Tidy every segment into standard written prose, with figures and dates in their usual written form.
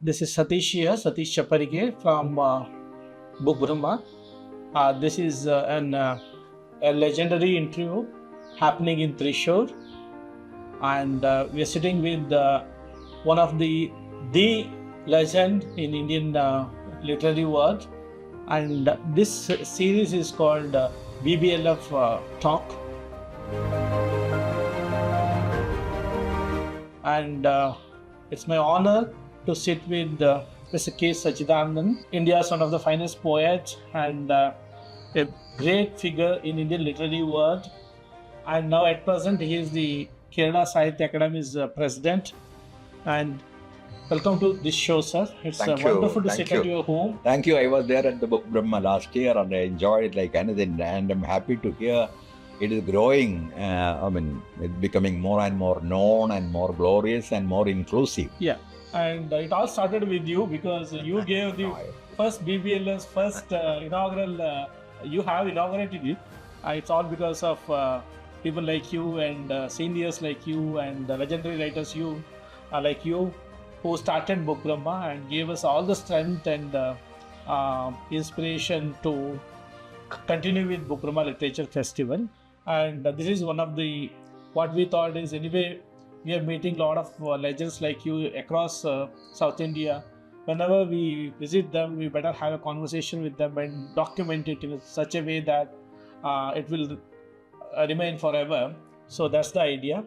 This is Satish here, Satish Chapparike from Book Brahma. This is a legendary interview happening in Thrissur, and we are sitting with one of the legend in Indian literary world, and this series is called BBLF Talk, and it's my honor to sit with Mr. KSatichidanandan, India's one of the finest poets and a great figure in Indian literary world. And now at present he is the Kerala Sahitya Academy's president. And welcome to this show, sir. It's wonderful to sit at your home. Thank you. I was there at the Book Brahma last year and I enjoyed it like anything. And I'm happy to hear it is growing. It's becoming more and more known and more glorious and more inclusive. Yeah. And it all started with you because you gave the first BBLF's first inaugural, you have inaugurated it. It's all because of people like you and seniors like you and legendary writers like you who started Book Brahma and gave us all the strength and inspiration to continue with Book Brahma Literature Festival. And this is one of the, what we thought is anyway, we are meeting a lot of legends like you across South India. Whenever we visit them, we better have a conversation with them and document it in such a way that it will remain forever. So that's the idea.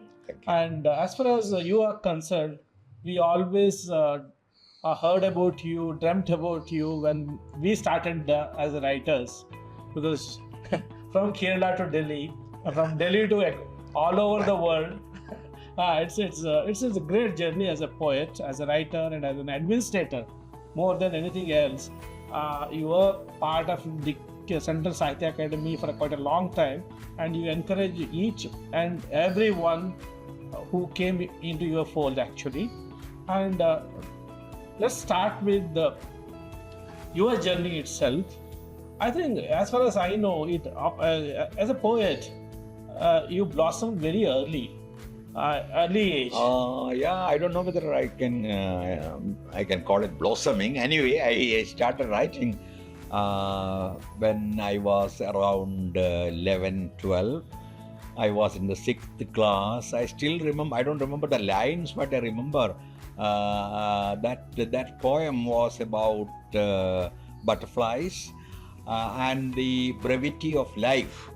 And as far as you are concerned, we always heard about you, dreamt about you when we started as writers. Because from Kerala to Delhi, from Delhi to all over the world, it's a great journey as a poet, as a writer, and as an administrator. More than anything else, you were part of the Central Sahitya Academy for quite a long time, and you encourage each and everyone who came into your fold actually. And let's start with your journey itself. I think, as far as I know, as a poet, you blossomed very early. Early age. I don't know whether I can call it blossoming. Anyway, I started writing when I was around 11, 12. I was in the 6th class. I still remember, I don't remember the lines, but I remember that poem was about butterflies and the brevity of life.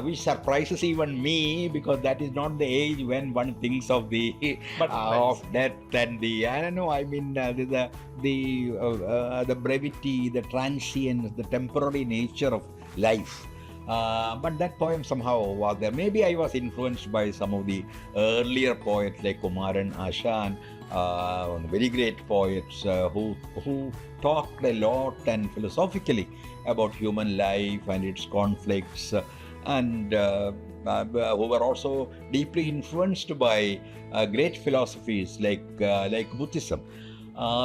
Which surprises even me because that is not the age when one thinks of the of death and the the brevity, the transience, the temporary nature of life. But that poem somehow was there. Maybe I was influenced by some of the earlier poets like Kumaran, Ashan, very great poets who talked a lot and philosophically about human life and its conflicts. And who were also deeply influenced by great philosophies like Buddhism.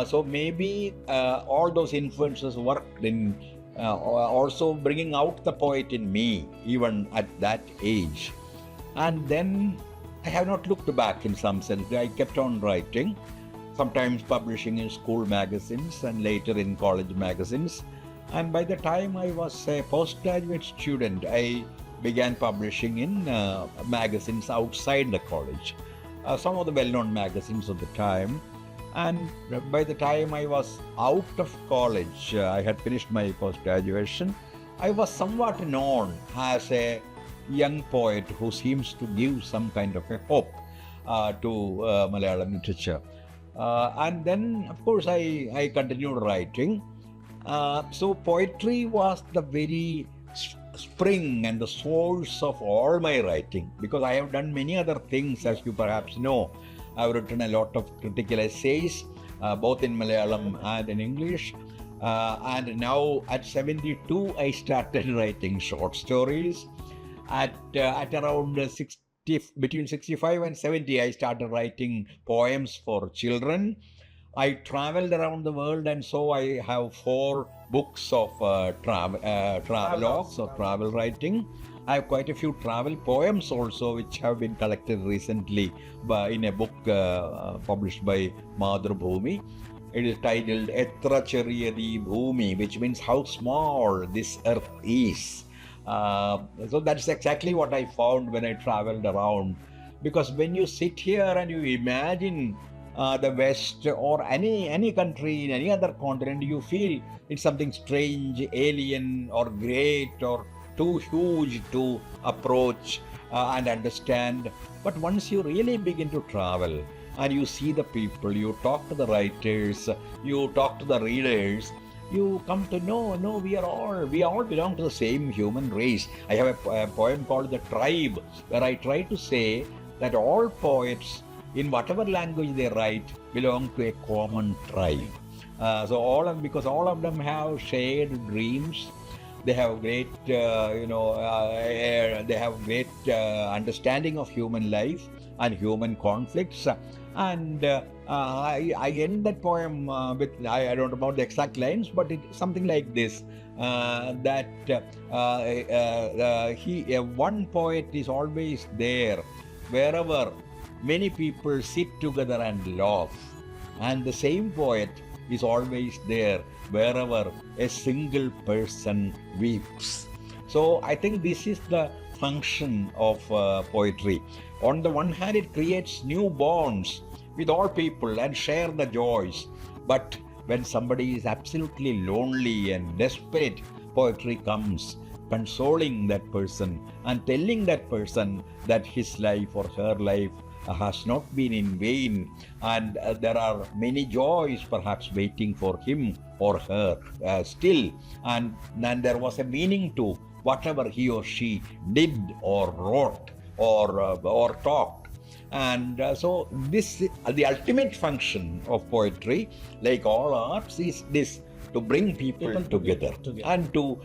So maybe all those influences worked in also bringing out the poet in me, even at that age. And then I have not looked back in some sense. I kept on writing, sometimes publishing in school magazines and later in college magazines. And by the time I was a postgraduate student, I began publishing in magazines outside the college, some of the well-known magazines of the time. And by the time I was out of college, I had finished my post-graduation, I was somewhat known as a young poet who seems to give some kind of a hope to Malayalam literature. And then, of course, I continued writing. So poetry was the very spring and the source of all my writing, because I have done many other things, as you perhaps know. I've written a lot of critical essays, both in Malayalam and in English. And now at 72, I started writing short stories. At around between 65 and 70, I started writing poems for children. I traveled around the world, and so I have 4 books of travelogues or travel writing. I have quite a few travel poems also, which have been collected recently in a book published by Madhur Bhumi. It is titled Etra Cheriyadi Bhumi, which means how small this earth is. So that's exactly what I found when I traveled around. Because when you sit here and you imagine the West or any country in any other continent, you feel it's something strange, alien, or great, or too huge to approach and understand. But once you really begin to travel and you see the people, you talk to the writers, you talk to the readers, you come to know, no, we all belong to the same human race. I have a poem called The Tribe, where I try to say that all poets, in whatever language they write, belong to a common tribe. Because all of them have shared dreams, they have great, they have great understanding of human life and human conflicts. And I end that poem with, I don't know about the exact lines, but it's something like this, one poet is always there wherever many people sit together and laugh, and the same poet is always there wherever a single person weeps. So I think this is the function of poetry. On the one hand, it creates new bonds with all people and share the joys. But when somebody is absolutely lonely and desperate, poetry comes consoling that person and telling that person that his life or her life has not been in vain, and there are many joys perhaps waiting for him or her still, and there was a meaning to whatever he or she did or wrote or talked. And so this, the ultimate function of poetry, like all arts, is this: to bring people together. And to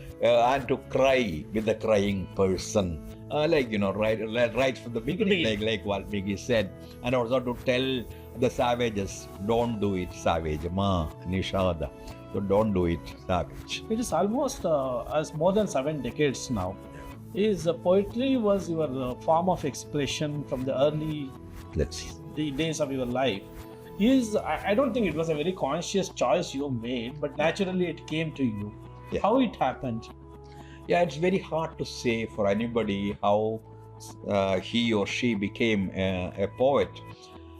cry with the crying person, right from the beginning, like Valmiki said, and also to tell the savages, don't do it, savage, ma nishada. So don't do it, savage. It is almost as more than 7 decades now. Is poetry was your form of expression from the early the days of your life. I don't think it was a very conscious choice you made, but naturally it came to you. Yeah. How it happened? Yeah, it's very hard to say for anybody how he or she became a poet.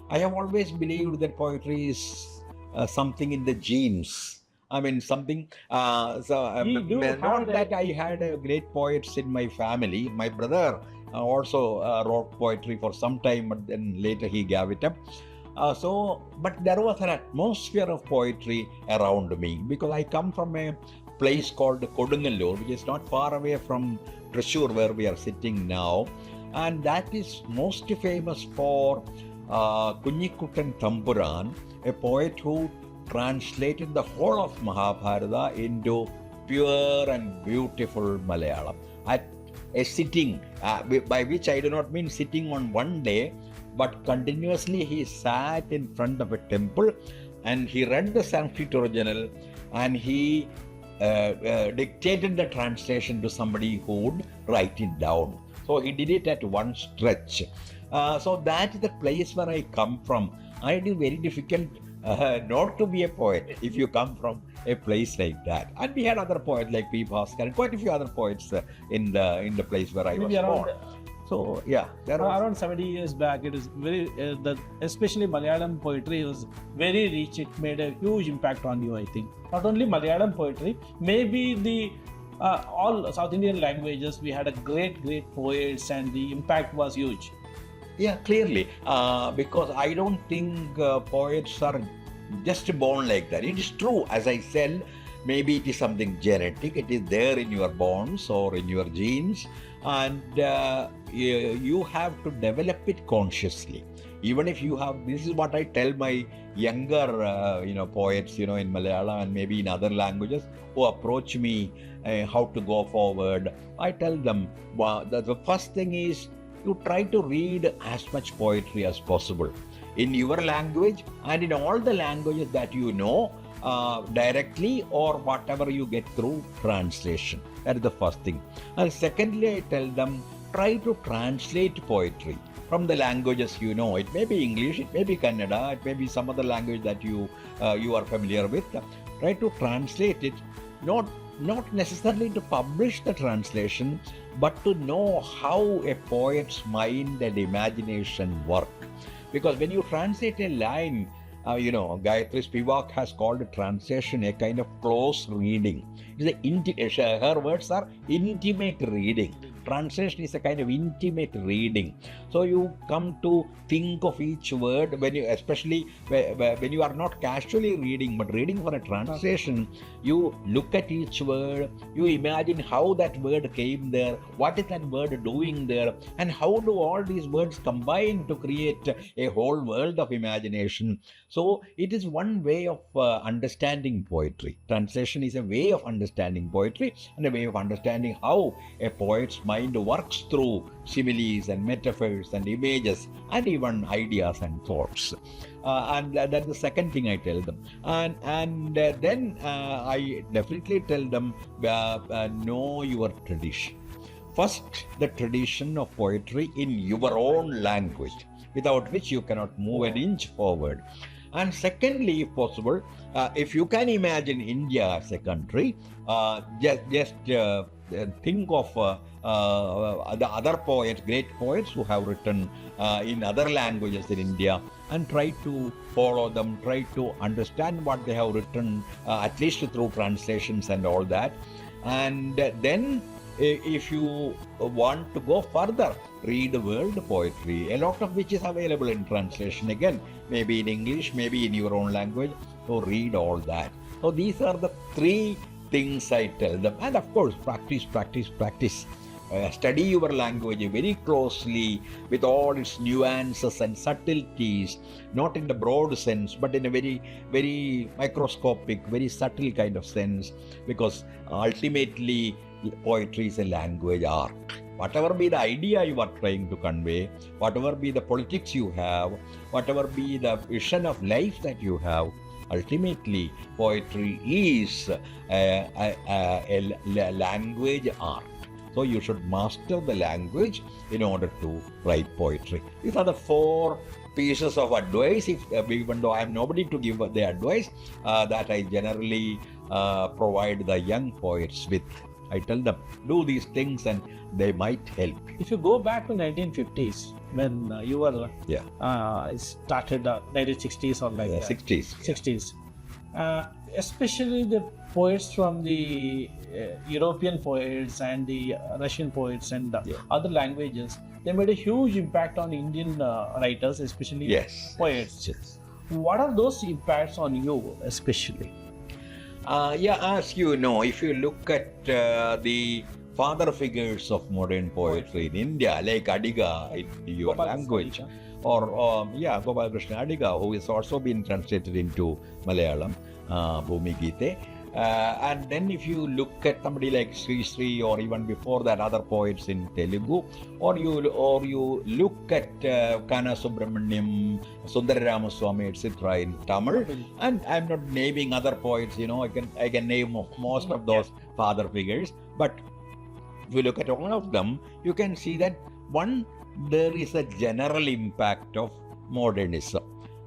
I have always believed that poetry is something in the genes. I mean, something. Not that I had great poets in my family. My brother also wrote poetry for some time, but then later he gave it up. But there was an atmosphere of poetry around me, because I come from a place called Kodungalur, which is not far away from Thrissur, where we are sitting now, and that is most famous for Kunyikuttan Tampuran, a poet who translated the whole of Mahabharata into pure and beautiful Malayalam at a sitting, by which I do not mean sitting on one day, but continuously he sat in front of a temple and he read the Sanskrit original and he dictated the translation to somebody who would write it down. So he did it at one stretch. So that is the place where I come from. It is very difficult not to be a poet if you come from a place like that. And we had other poets like P. Bhaskar and quite a few other poets in the place where I was born. So yeah, around 70 years back, it is very especially Malayalam poetry was very rich. It made a huge impact on you, I think. Not only Malayalam poetry, maybe the all South Indian languages, we had a great poets, and the impact was huge. Yeah, clearly, because I don't think poets are just born like that. It is true, as I said, maybe it is something genetic. It is there in your bones or in your genes, and you have to develop it consciously. Even if you have, this is what I tell my younger, poets, in Malayalam and maybe in other languages who approach me how to go forward. I tell them, the first thing is you try to read as much poetry as possible in your language and in all the languages that you know, directly or whatever you get through translation. That is the first thing. And secondly, I tell them, try to translate poetry. from the languages you know. It may be English, it may be Kannada, it may be some other language that you are familiar with. Try to translate it, not necessarily to publish the translation, but to know how a poet's mind and imagination work. Because when you translate a line, Gayatri Spivak has called translation a kind of close reading. Her words are intimate reading. Translation is a kind of intimate reading. So you come to think of each word especially when you are not casually reading, but reading for a translation. You look at each word, you imagine how that word came there, what is that word doing there, and how do all these words combine to create a whole world of imagination. So it is one way of understanding poetry. Translation is a way of understanding poetry and a way of understanding how a poet's mind works through similes and metaphors and images and even ideas and thoughts. And that's the second thing I tell them. And then I definitely tell them, know your tradition. First, the tradition of poetry in your own language, without which you cannot move an inch forward. And secondly, if possible, if you can imagine India as a country, just think of the other poets, great poets who have written in other languages in India, and try to follow them, try to understand what they have written, at least through translations and all that. And then if you want to go further, read world poetry, a lot of which is available in translation again, maybe in English, maybe in your own language. So read all that. So these are the three things I tell them. And of course, practice. Study your language very closely with all its nuances and subtleties, not in the broad sense, but in a very, very microscopic, very subtle kind of sense, because ultimately poetry is a language art. Whatever be the idea you are trying to convey, whatever be the politics you have, whatever be the vision of life that you have, ultimately poetry is a language art. So you should master the language in order to write poetry. These are the 4 pieces of advice, even though I am nobody to give the advice, that I generally provide the young poets with. I tell them, do these things and they might help. If you go back to 1950s, when you were started 1960s or like 60s, especially the poets from the European poets and the Russian poets and other languages, they made a huge impact on Indian writers, especially poets. Yes. What are those impacts on you especially? As you know, if you look at the father figures of modern poetry in India, like Adiga in your language, or Gopal Krishna Adiga, who has also been translated into Malayalam, Bhumi Gite. And then if you look at somebody like Sri, or even before that other poets in Telugu, or you look at Kana Subramaniam, Sundara Ramaswamy, etc. in Tamil, and I'm not naming other poets, I can name most of those father figures, but if you look at all of them, you can see that there is a general impact of modernism.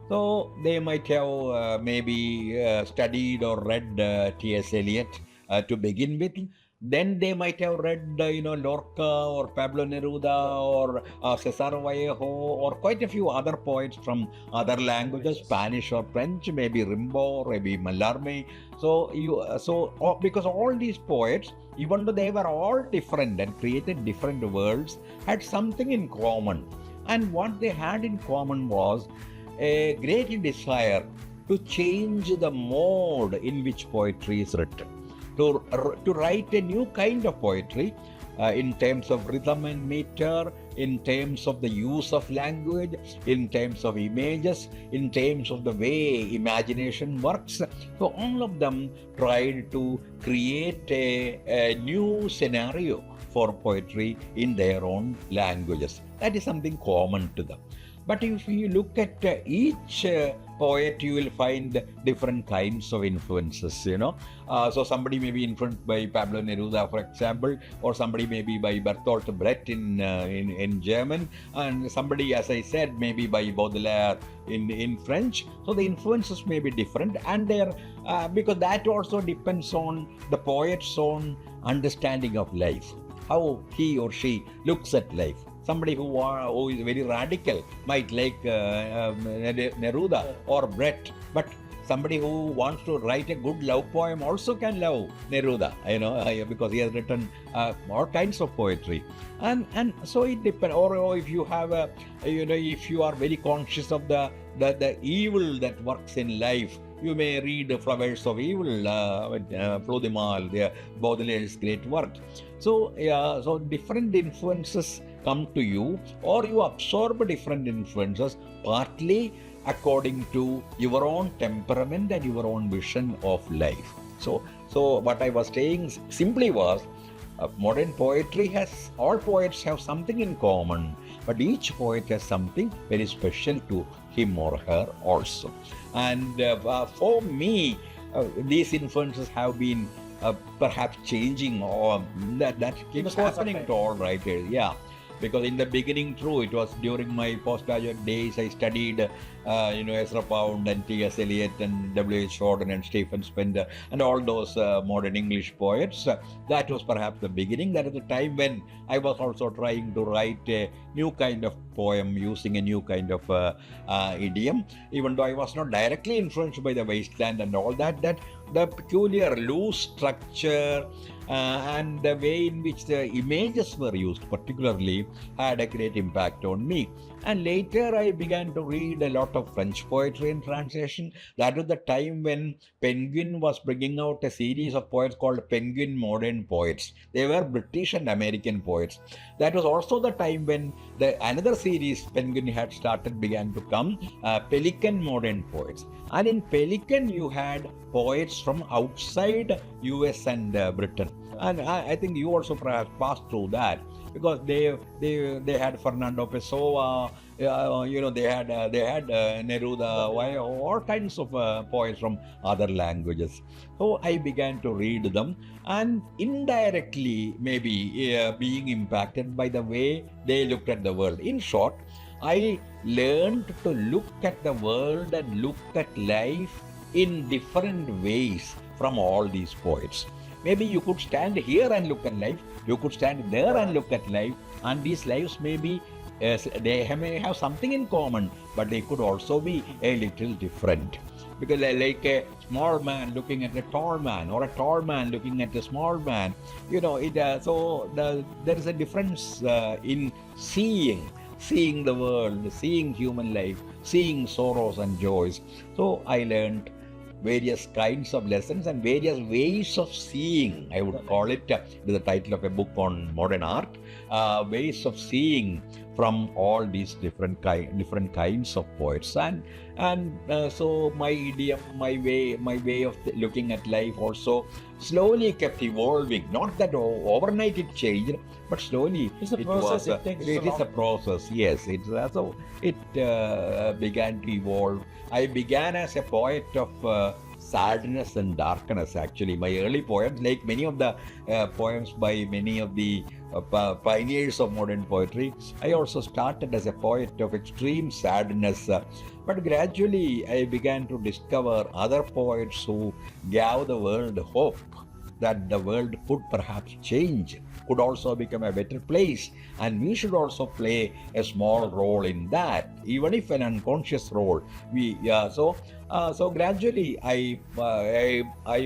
So they might have maybe studied or read T.S. Eliot to begin with. Then they might have read, Lorca or Pablo Neruda or Cesar Vallejo or quite a few other poets from other languages, Spanish or French, maybe Rimbaud, maybe Mallarmé. So because all these poets, even though they were all different and created different worlds, had something in common. And what they had in common was a great desire to change the mode in which poetry is written, to write a new kind of poetry in terms of rhythm and meter, in terms of the use of language, in terms of images, in terms of the way imagination works. So all of them tried to create a new scenario for poetry in their own languages. That is something common to them. But if you look at each poet you will find different kinds of influences, so somebody may be influenced by Pablo Neruda, for example, or somebody may be by Bertolt Brecht in German, and somebody, as I said, maybe by Baudelaire in French. So the influences may be different, and because that also depends on the poet's own understanding of life, how he or she looks at life. Somebody who is very radical might like Neruda or Brecht, but somebody who wants to write a good love poem also can love Neruda, because he has written all kinds of poetry, and so it depends. Or if you have if you are very conscious of the evil that works in life, you may read Flowers of Evil, Flodimal, Baudelaire's great work. So different influences come to you, or you absorb different influences, partly according to your own temperament and your own vision of life. So what I was saying simply was, modern poetry all poets have something in common, but each poet has something very special to him or her also. And for me, these influences have been perhaps changing, or that keeps happening to all writers. Yeah. Because in the beginning, true, it was during my postgraduate days, I studied, Ezra Pound and T.S. Eliot and W.H. Auden and Stephen Spender and all those modern English poets. That was perhaps the beginning. That is the time when I was also trying to write a new kind of poem using a new kind of idiom. Even though I was not directly influenced by the wasteland and all that the peculiar loose structure and the way in which the images were used particularly had a great impact on me. And later I began to read a lot of French poetry in translation. That was the time when Penguin was bringing out a series of poets called Penguin Modern Poets. They were British and American poets. That was also the time when another series Penguin had started began to come, Pelican Modern Poets. And in Pelican you had poets from outside US and Britain. And I think you also perhaps passed through that, because they had Fernando Pessoa, they had Neruda, all kinds of poets from other languages. So I began to read them, and indirectly maybe being impacted by the way they looked at the world. In short, I learned to look at the world and look at life in different ways from all these poets. Maybe you could stand here and look at life, you could stand there and look at life, and these lives may be, they may have something in common, but they could also be a little different. Because like a small man looking at a tall man, or a tall man looking at a small man, there is a difference in seeing the world, seeing human life, seeing sorrows and joys. So I learned various kinds of lessons and various ways of seeing. I would call it, the title of a book on modern art, ways of seeing from all these different kinds of poets. And so my idiom, my way of looking at life also slowly kept evolving. Not that overnight it changed, but slowly it's a process. It is a process. Yes, so it began to evolve. I began as a poet of sadness and darkness. Actually, my early poems, like many of the poems by many of the pioneers of modern poetry, I also started as a poet of extreme sadness. But gradually, I began to discover other poets who gave the world hope that the world could perhaps change, could also become a better place, and we should also play a small role in that, even if an unconscious role. So gradually I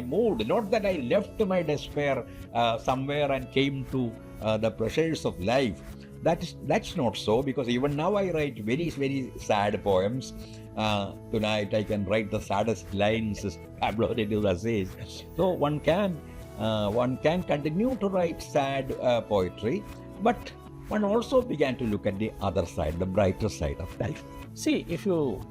moved. Not that I left my despair somewhere and came to the pleasures of life. That's not so, because even now I write very, very sad poems. Tonight I can write the saddest lines, as Pablo Neruda says. So one can continue to write sad poetry, but one also began to look at the other side, the brighter side of life. See, if you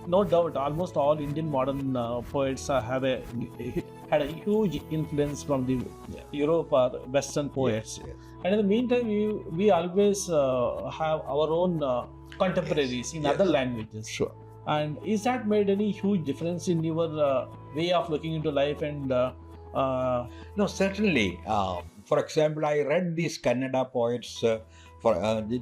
no doubt, almost all Indian modern poets had a huge influence from the Europe or Western poets. Yes. And in the meantime, we always have our own contemporaries in other languages. Sure. And is that made any huge difference in your way of looking into life and No, certainly. For example, I read these Kannada poets,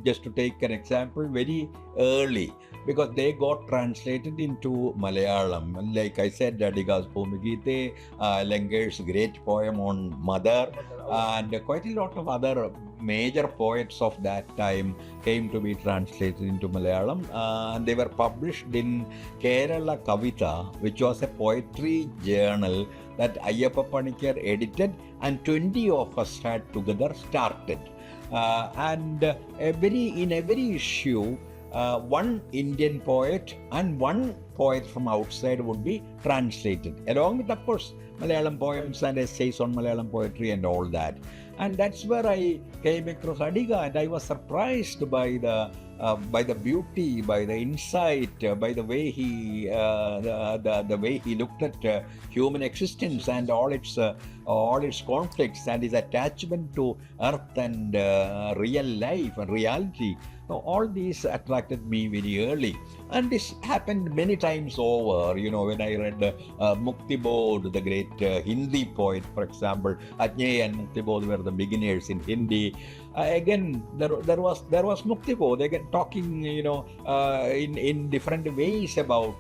just to take an example, very early because they got translated into Malayalam. Like I said, Adiga's Bhumigite, Lenger's great poem on Mother, and quite a lot of other major poets of that time came to be translated into Malayalam. And they were published in Kerala Kavita, which was a poetry journal that Ayyappa Panikar edited, and 20 of us had together started. In every issue, one Indian poet and one poet from outside would be translated, along with, of course, Malayalam poems and essays on Malayalam poetry and all that. And that's where I came across Adiga, and I was surprised by the beauty, by the insight, by the way he the way he looked at human existence and all its conflicts and his attachment to earth and real life and reality. So all these attracted me very early, and this happened many times over. When I read Mukti Bodh, the great Hindi poet, for example, Ajay and Mukti Bodh were the beginners in Hindi. Again, there was Mukti Bodh, again talking, in different ways about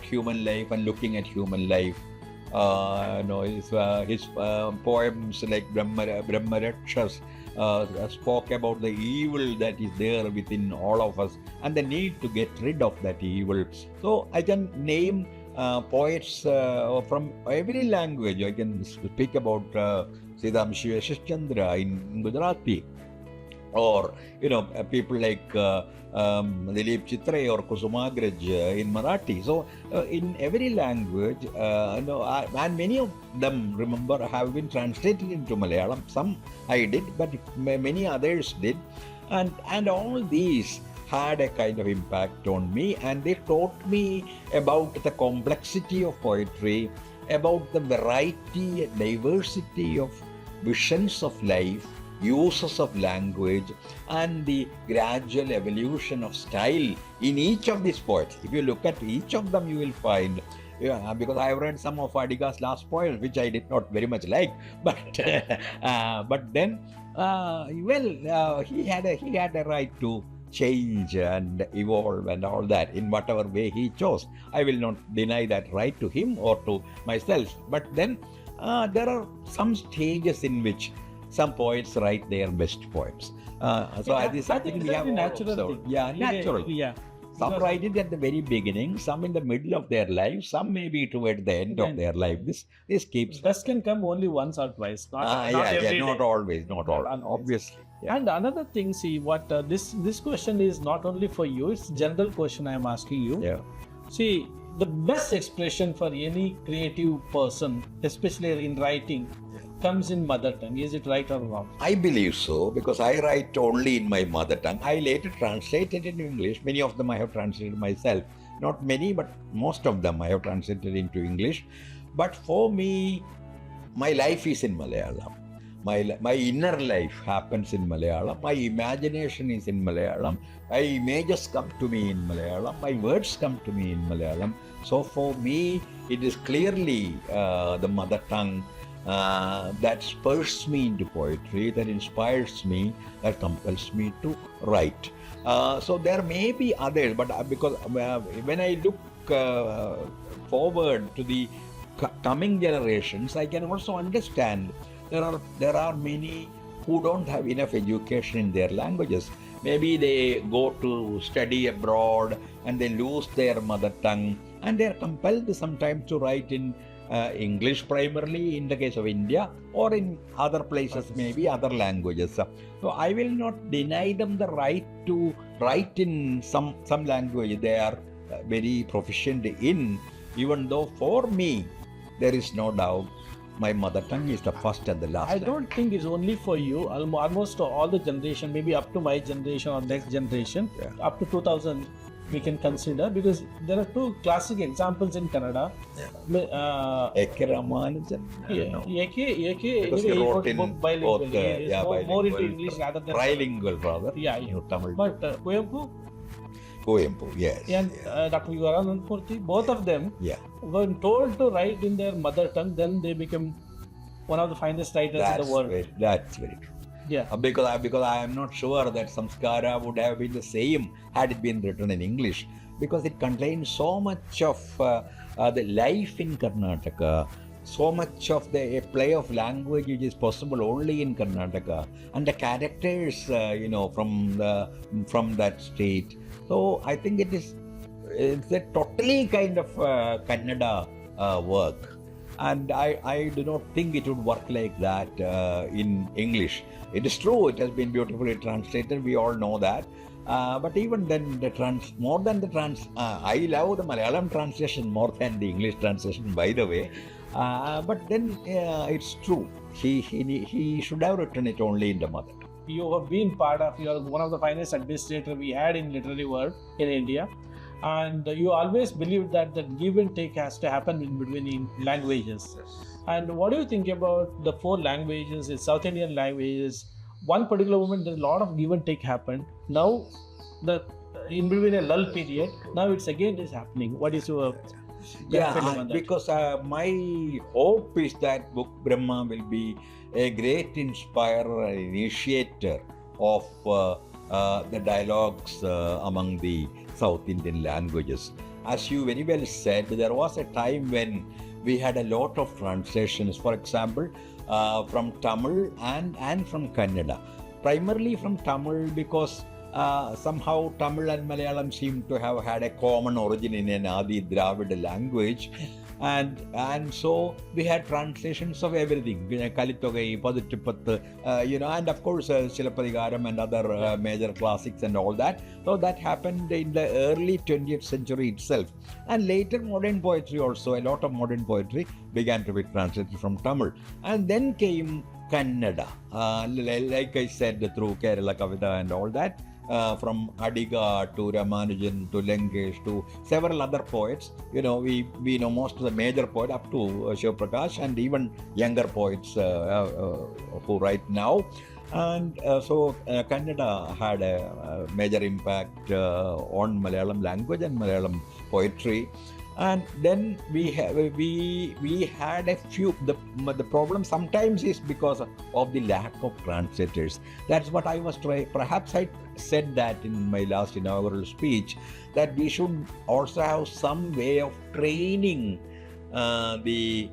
human life and looking at human life. His poems like Brahmarakshas spoke about the evil that is there within all of us and the need to get rid of that evil. So I can name poets from every language. I can speak about Sridhamshi Yashashchandra in Gujarati, or people like Dilip Chitre or Kusumagraj in Marathi. So in every language, and many of them, remember, have been translated into Malayalam. Some I did, but many others did, and all these had a kind of impact on me, and they taught me about the complexity of poetry, about the variety and diversity of visions of life, uses of language, and the gradual evolution of style in each of these poets. If you look at each of them, you will find, because I have read some of Adiga's last poems, which I did not very much like, but then he had a right to change and evolve and all that in whatever way he chose. I will not deny that right to him or to myself. But then there are some stages in which some poets write their best poems. I think we have natural thing. Yeah, natural. Yeah. Some write it at the very beginning, some in the middle of their life, some maybe toward the end of their life. This keeps. Best can come only once or twice. Not always, obviously. Yeah. And another thing, see, what this question is not only for you; it's a general question I am asking you. Yeah. See, the best expression for any creative person, especially in writing, comes in mother tongue. Is it right or wrong? I believe so, because I write only in my mother tongue. I later translated in English. Many of them I have translated myself. Not many, but most of them I have translated into English. But for me, my life is in Malayalam. My inner life happens in Malayalam. My imagination is in Malayalam. My images come to me in Malayalam. My words come to me in Malayalam. So for me, it is clearly the mother tongue that spurs me into poetry, that inspires me, that compels me to write. So there may be others, but because when I look forward to the coming generations, I can also understand there are many who don't have enough education in their languages. Maybe they go to study abroad and they lose their mother tongue, and they are compelled sometimes to write in English primarily in the case of India, or in other places, maybe other languages. So I will not deny them the right to write in some language they are very proficient in, even though for me, there is no doubt my mother tongue is the first and the last. I don't think it's only for you. Almost all the generation, maybe up to my generation or next generation, up to 2000, we can consider, because there are two classic examples in Kannada. A.K. Ramanujan. Because he wrote in bilingual. More into English rather than trilingual, rather. Yeah. Tamil. But Kuyampu? Kuvempu, yes. And yes. Dr. Yuvaranandpurti, both of them, Yeah. when told to write in their mother tongue, then they become one of the finest writers in the world. That's very true. Yeah. Because I am not sure that Samskara would have been the same had it been written in English, because it contains so much of the life in Karnataka, so much of a play of language which is possible only in Karnataka, and the characters, from that state. So I think it's a totally kind of Kannada work. And I do not think it would work like that in English. It is true, it has been beautifully translated, we all know that. But even then, I love the Malayalam translation more than the English translation, by the way. But then it's true, he should have written it only in the mother tongue. You have been you are one of the finest administrators we had in literary world in India. And you always believed that the give and take has to happen in between languages. And what do you think about the 4 languages, the South Indian languages? One particular moment, there's a lot of give and take happened. Now, in between a lull period, now it's again is happening. What is your feeling on that? Because my hope is that Book Brahma will be a great inspirer and initiator of the dialogues among the South Indian languages. As you very well said, there was a time when we had a lot of translations, for example, from Tamil and from Kannada. Primarily from Tamil, because somehow Tamil and Malayalam seem to have had a common origin in an Adi Dravida language. And so we had translations of everything, Kalitogai, Padutipattu, and of course Silappadigaram and other major classics and all that. So that happened in the early 20th century itself. And later modern poetry also, a lot of modern poetry began to be translated from Tamil. And then came Kannada, like I said, through Kerala Kavita and all that. From Adiga to Ramanujan to Lankesh to several other poets. We know most of the major poets up to Shiv Prakash, and even younger poets who write now. And so Kannada had a major impact on Malayalam language and Malayalam poetry. And then we had a few. The problem sometimes is because of the lack of translators. That's what I was trying. Perhaps I said that in my last inaugural speech, that we should also have some way of training the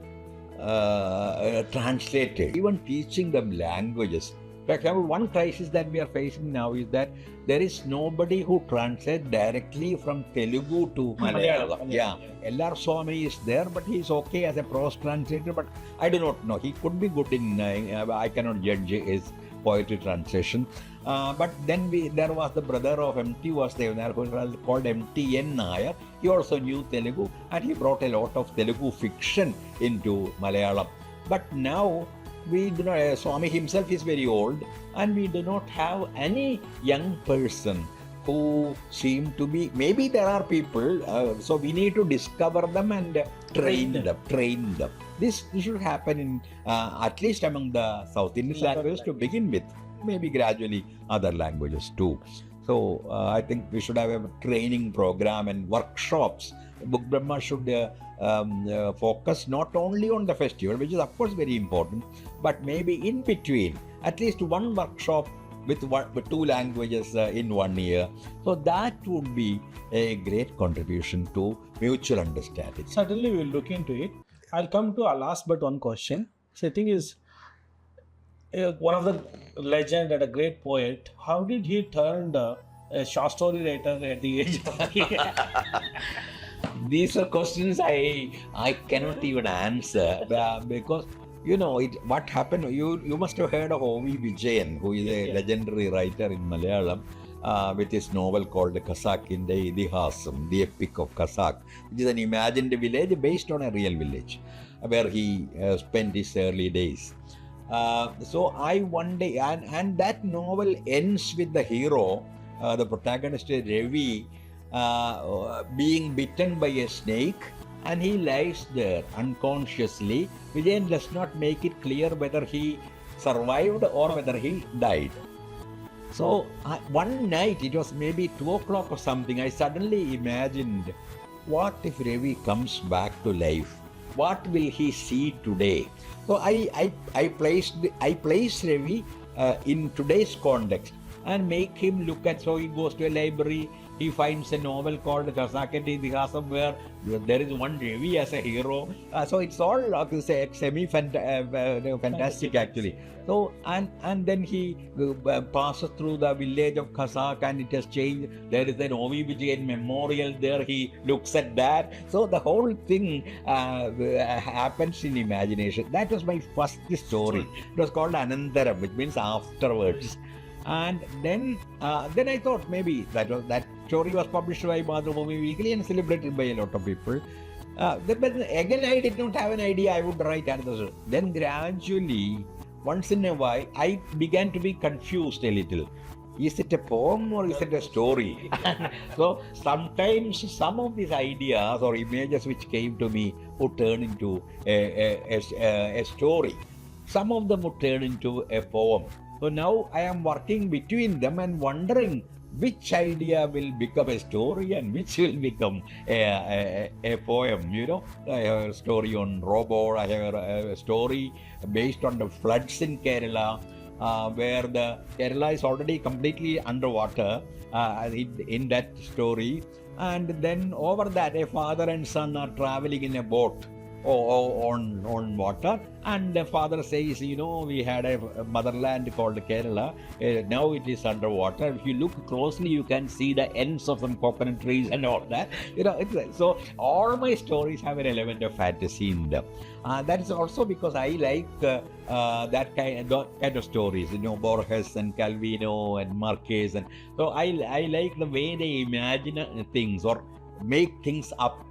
translators, even teaching them languages. For example, one crisis that we are facing now is that there is nobody who translates directly from Telugu to Malayalam. L.R. Swami is there, but he is okay as a prose translator, but I do not know. He could be good in, I cannot judge his poetry translation. But then there was the brother of M.T. was there, who was called M.T.N. Nair. He also knew Telugu, and he brought a lot of Telugu fiction into Malayalam. But now, we do not, Swami himself is very old, and we do not have any young person who seem to be, maybe there are people, so we need to discover them and train them. This should happen in, at least among the South Indian languages to begin with, maybe gradually other languages too. So I think we should have a training program and workshops. Book Brahma should focus not only on the festival, which is of course very important, but maybe in between, at least one workshop with 2 languages in 1 year. So that would be a great contribution to mutual understanding. Certainly we will look into it. I'll come to our last but one question. So I think is one of the legend and a great poet, how did he turn a short story writer at the age of These are questions I cannot even answer because what happened. You must have heard of O.V. Vijayan, who is a legendary writer in Malayalam, with his novel called Kasakinte Idihasam, the Epic of Kasak, which is an imagined village based on a real village where he spent his early days. So I one day, and that novel ends with the hero, the protagonist Ravi, being bitten by a snake, and he lies there unconsciously. Vijayan does not make it clear whether he survived or whether he died. So one night, it was maybe 2 o'clock or something, I suddenly imagined, what if Ravi comes back to life? What will he see today? So I placed Ravi in today's context and make him look at. So he goes to a library. He finds a novel called Khazakati Dihasam, where there is one Ravi as a hero. So it's all fantastic actually. So and then he passes through the village of Khazak, and it has changed. There is an Ovi Vijayan memorial there. He looks at that. So the whole thing happens in imagination. That was my first story. It was called Anantaram, which means afterwards. And then I thought maybe that story was published by Madhubhumi Weekly and celebrated by a lot of people. But again, I did not have an idea I would write another story. Then gradually, once in a while, I began to be confused a little. Is it a poem or is it a story? So sometimes some of these ideas or images which came to me would turn into a story. Some of them would turn into a poem. So now I am working between them and wondering which idea will become a story and which will become a poem. You know, I have a story on robot. I have a story based on the floods in Kerala, where the Kerala is already completely underwater in that story. And then over that, a father and son are traveling in a boat on water, and the father says, you know, we had a motherland called Kerala, now it is underwater. If you look closely, you can see the ends of some coconut trees and all that. You know, so all my stories have an element of fantasy in them. That is also because I like that kind of stories, you know, Borges and Calvino and Marquez, and so I like the way they imagine things or make things up.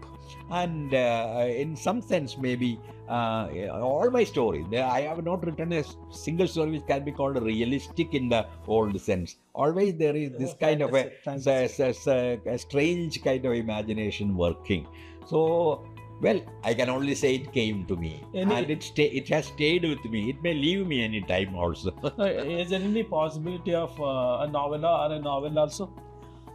And in some sense, maybe all my stories, I have not written a single story which can be called realistic in the old sense. Always there is this kind of a strange kind of imagination working. So, well, I can only say it came to me, and it has stayed with me. It may leave me any time also. Is there any possibility of a novella or a novel also?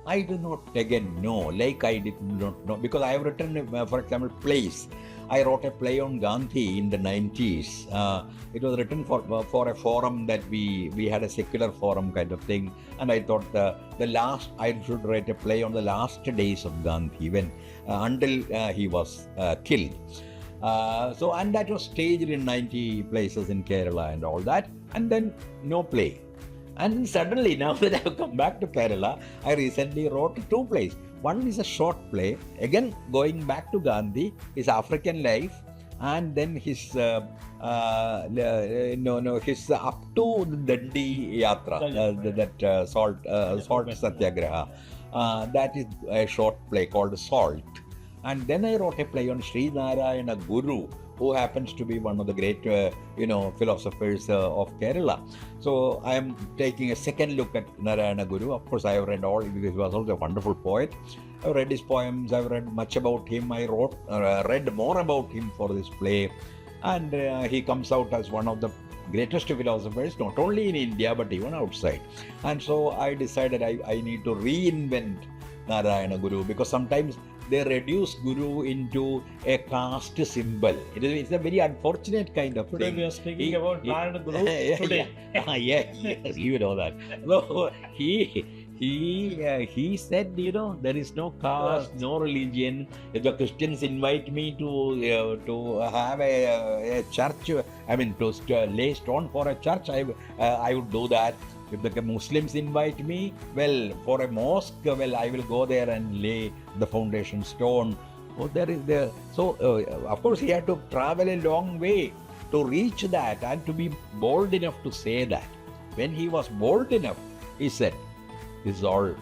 I do not again know, like I did not know, because I have written, for example, plays. I wrote a play on Gandhi in the 90s. It was written for a forum that we had, a secular forum kind of thing. And I thought I should write a play on the last days of Gandhi, when until he was killed. And that was staged in 90 places in Kerala and all that. And then no play. And suddenly, now that I have come back to Kerala, I recently wrote 2 plays. One is a short play, again going back to Gandhi, his African life, and then his up to the Dandi Yatra, that salt satyagraha. That is a short play called Salt. And then I wrote a play on Sri Narayana Guru, who happens to be one of the great, philosophers of Kerala. So I am taking a second look at Narayana Guru. Of course, I have read all, because he was also a wonderful poet. I've read his poems. I've read much about him. I read more about him for this play. And he comes out as one of the greatest philosophers, not only in India, but even outside. And so I decided I need to reinvent Narayana Guru, because sometimes they reduce Guru into a caste symbol. It's a very unfortunate kind of Today thing. we are speaking about Narayana Guru today. Yes, you know that. So he said, there is no caste, no religion. If the Christians invite me to have a church, to lay stone for a church, I would do that. If the Muslims invite me, well, for a mosque, well, I will go there and lay the foundation stone. So of course, he had to travel a long way to reach that and to be bold enough to say that. When he was bold enough, he said, "This is all.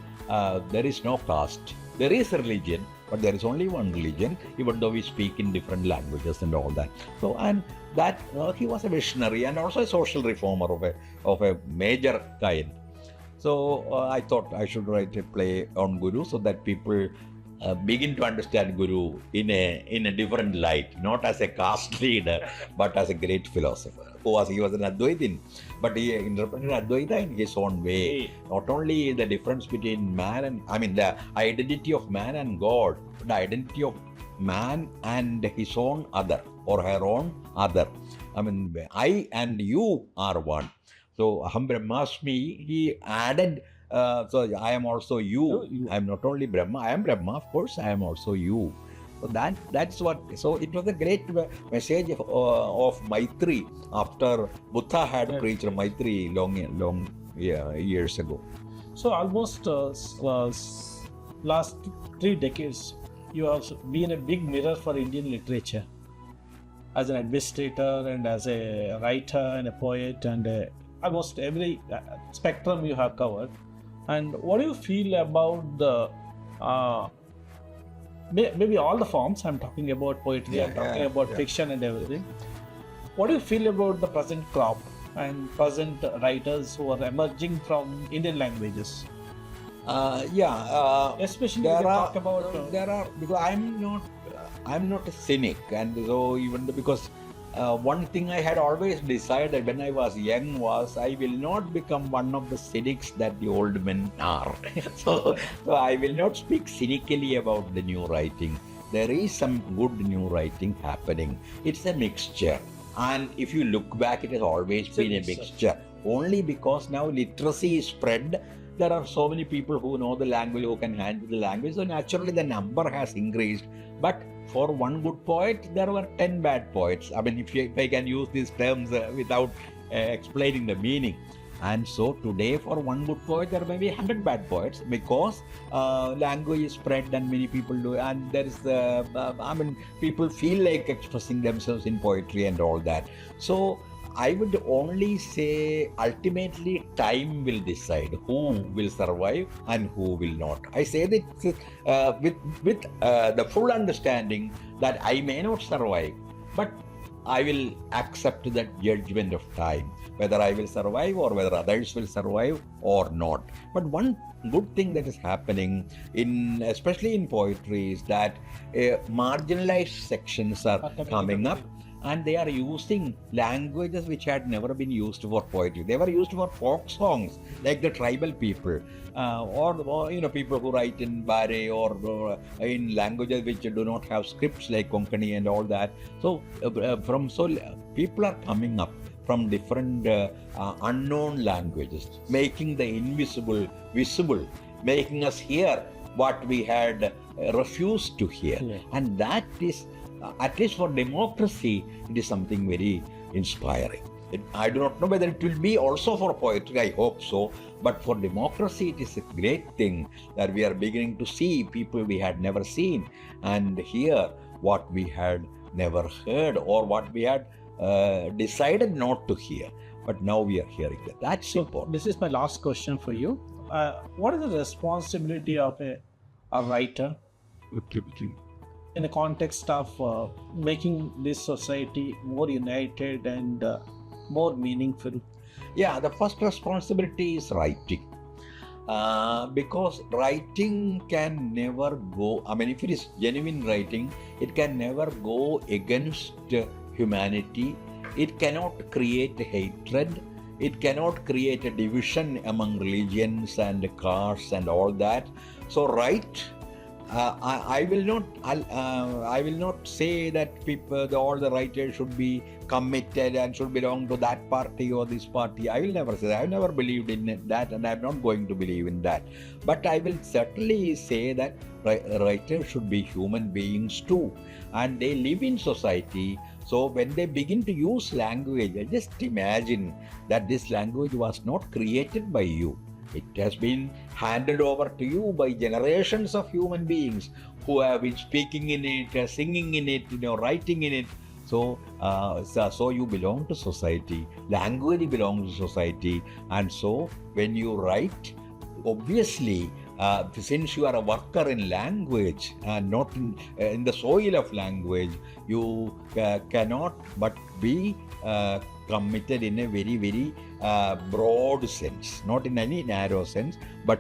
There is no caste. There is a religion, but there is only one religion, even though we speak in different languages and all that." So, and that he was a visionary and also a social reformer of a major kind. So I thought I should write a play on Guru, so that people begin to understand Guru in a different light, not as a caste leader, but as a great philosopher. He was an Advaitin, but he interpreted Advaita in his own way. Not only the difference between man and, the identity of man and God, but the identity of man and his own other or her own other. I and you are one. So Aham Brahmasmi, he added, so I am also you. I am not only Brahma, I am Brahma, of course, I am also you. So that's what, so it was a great message of Maitri after Buddha had preached Maitri long years ago. So almost last 3 decades, you have been a big mirror for Indian literature as an administrator and as a writer and a poet, and almost every spectrum you have covered. And what do you feel about the maybe all the forms? I'm talking about poetry, I'm talking about fiction and everything. What do you feel about the present crop and present writers who are emerging from Indian languages? Especially there when you are, talk about there are, because I'm not a cynic, and so even because one thing I had always decided when I was young was I will not become one of the cynics that the old men are. so I will not speak cynically about the new writing. There is some good new writing happening. It's a mixture. And if you look back, it has always been a mixture. Only because now literacy is spread, there are so many people who know the language, who can handle the language. So naturally the number has increased. But for one good poet, there were 10 bad poets. If I can use these terms without explaining the meaning. And so today, for one good poet, there may be 100 bad poets, because language is spread and many people do. And there is people feel like expressing themselves in poetry and all that. So I would only say ultimately time will decide who will survive and who will not. I say that with the full understanding that I may not survive, but I will accept that judgment of time, whether I will survive or whether others will survive or not. But one good thing that is happening, especially in poetry, is that marginalized sections are coming up. And they are using languages which had never been used for poetry. They were used for folk songs, like the tribal people, or people who write in Bare or in languages which do not have scripts, like Konkani and all that. So, people are coming up from different unknown languages, making the invisible visible, making us hear what we had refused to hear, and that is. At least for democracy, it is something very inspiring. I do not know whether it will be also for poetry, I hope so, but for democracy, it is a great thing that we are beginning to see people we had never seen and hear what we had never heard or what we had decided not to hear. But now we are hearing that. That's important. This is my last question for you. What is the responsibility of a writer in the context of making this society more united and more meaningful? Yeah, the first responsibility is writing. Because writing can never go, if it is genuine writing, it can never go against humanity. It cannot create hatred. It cannot create a division among religions and castes and all that. So I will not say that all the writers should be committed and should belong to that party or this party. I will never say that. I have never believed in that, and I am not going to believe in that. But I will certainly say that writers should be human beings too, and they live in society. So when they begin to use language, just imagine that this language was not created by you. It has been handed over to you by generations of human beings who have been speaking in it, singing in it, writing in it. So you belong to society. Language belongs to society. And so when you write, obviously, since you are a worker in language and not in the soil of language, you cannot but be committed in a very, very broad sense, not in any narrow sense, but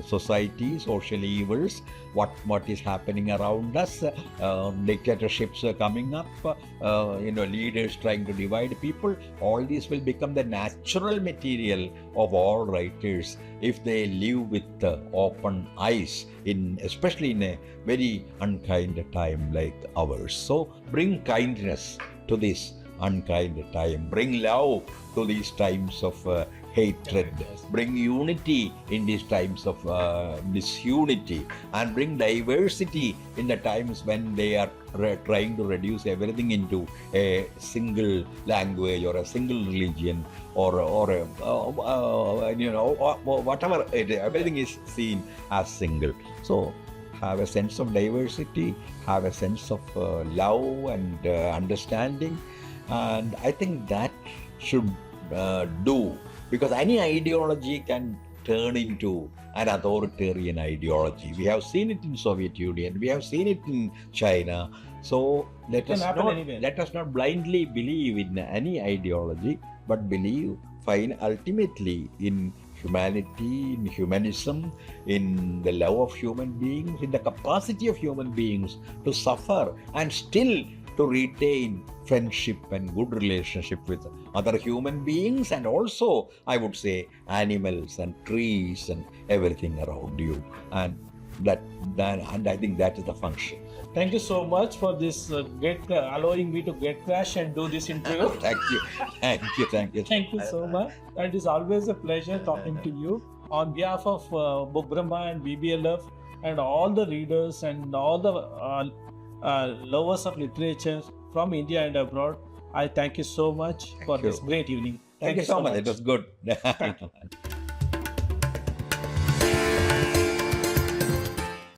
society, social evils, what is happening around us, dictatorships coming up, leaders trying to divide people. All these will become the natural material of all writers if they live with open eyes, especially in a very unkind time like ours. So bring kindness to this unkind time, bring love to these times of hatred, bring unity in these times of disunity, and bring diversity in the times when they are trying to reduce everything into a single language or a single religion or whatever everything is seen as single. So have a sense of diversity, have a sense of love and understanding, and I think that should do, because any ideology can turn into an authoritarian ideology. We have seen it in Soviet Union, we have seen it in China. So let us not blindly believe in any ideology, but find ultimately in humanity, in humanism, in the love of human beings, in the capacity of human beings to suffer and still to retain friendship and good relationship with other human beings, and also, I would say, animals and trees and everything around you. And I think that is the function. Thank you so much for this allowing me to get crash and do this interview. Thank you. Thank you so much. And it's always a pleasure talking to you. On behalf of Book Brahma and BBLF and all the readers and all the lovers of literature from India and abroad, I thank you so much for this great evening. Thank you so much. It was good. Thank you.